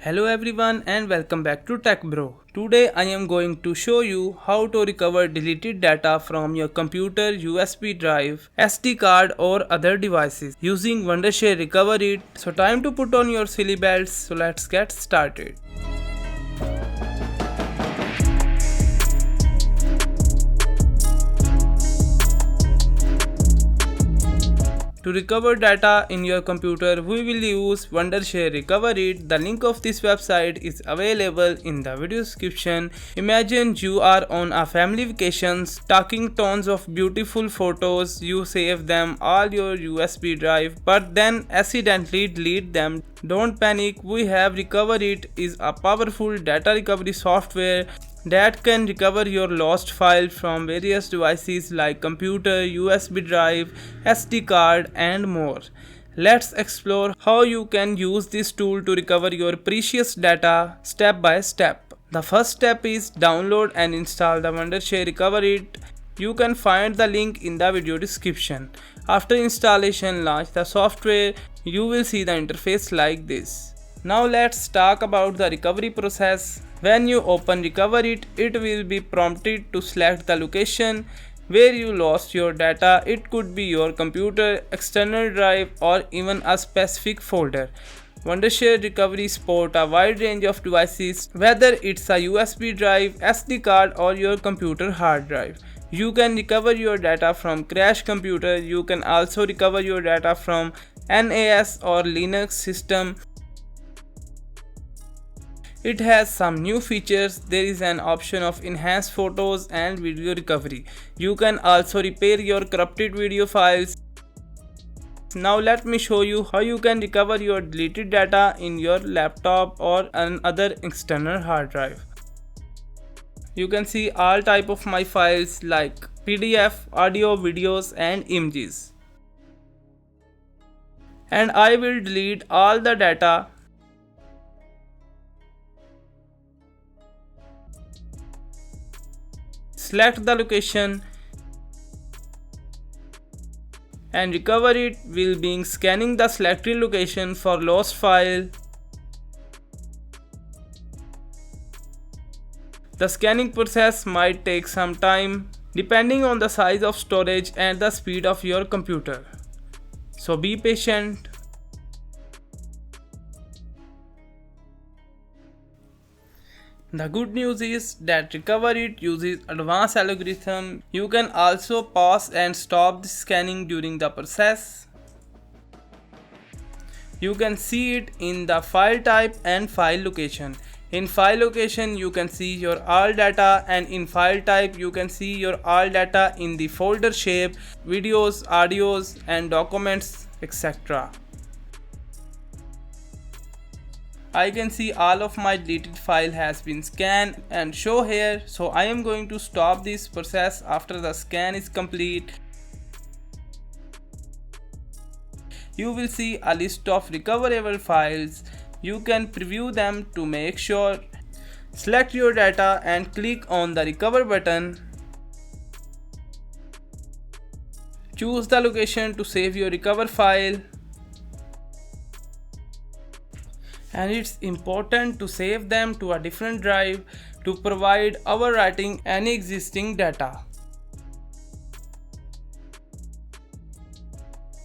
Hello everyone and welcome back to TechBro. Today I am going to show you how to recover deleted data from your computer, USB drive, SD card or other devices using Wondershare Recoverit. So time to put on your silly belts, so let's get started. To recover data in your computer, we will use Wondershare Recoverit. The link of this website is available in the video description. Imagine you are on a family vacations, taking tons of beautiful photos. You save them all your USB drive, but then accidentally delete them. Don't panic, we have Recoverit is a powerful data recovery software that can recover your lost file from various devices like computer, USB drive, SD card and more. Let's explore how you can use this tool to recover your precious data step by step. The first step is download and install the Wondershare Recoverit. You can find the link in the video description. After installation, launch the software. You will see the interface like this. Now let's talk about the recovery process. When you open Recoverit, it will be prompted to select the location where you lost your data. It could be your computer, external drive or even a specific folder. Wondershare Recovery supports a wide range of devices, whether it's a USB drive, SD card or your computer hard drive. You can recover your data from crashed computer. You can also recover your data from NAS or Linux system. It has some new features. There is an option of enhanced photos and video recovery. You can also repair your corrupted video files. Now let me show you how you can recover your deleted data in your laptop or another external hard drive. You can see all type of my files like PDF, audio, videos and images. And I will delete all the data. Select the location and Recoverit will be scanning the selected location for lost file. The scanning process might take some time depending on the size of storage and the speed of your computer. So be patient. The good news is that Recoverit uses advanced algorithm. You can also pause and stop the scanning during the process. You can see it in the file type and file location. In file location you can see your all data, and in file type you can see your all data in the folder shape, videos, audios and documents, etc. I can see all of my deleted file has been scanned and show here. So I am going to stop this process after the scan is complete. You will see a list of recoverable files. You can preview them to make sure. Select your data and click on the recover button. Choose the location to save your recover file. And it's important to save them to a different drive to provide overwriting any existing data.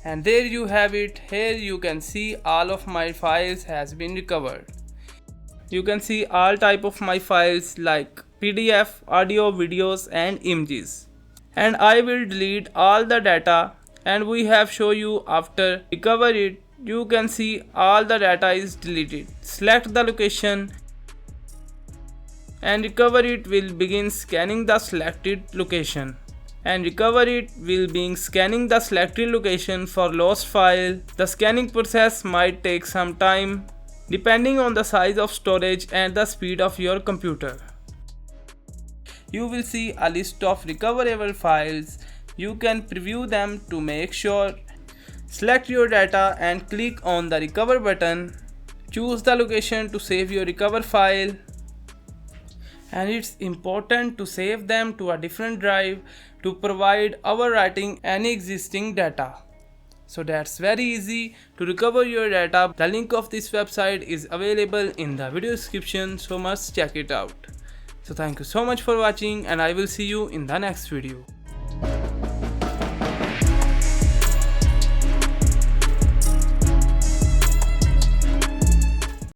And there you have it. Here you can see all of my files has been recovered. You can see all type of my files like PDF, audio, videos and images. And I will delete all the data, and we have shown you after Recoverit. You can see all the data is deleted. Select the location and Recoverit will begin scanning the selected location. And Recoverit will be scanning the selected location for lost file. The scanning process might take some time depending on the size of storage and the speed of your computer. You will see a list of recoverable files. You can preview them to make sure. Select your data and click on the recover button. Choose the location to save your recover file. And it's important to save them to a different drive to provide overwriting any existing data. So that's very easy to recover your data. The link of this website is available in the video description, so must check it out. So thank you so much for watching, and I will see you in the next video.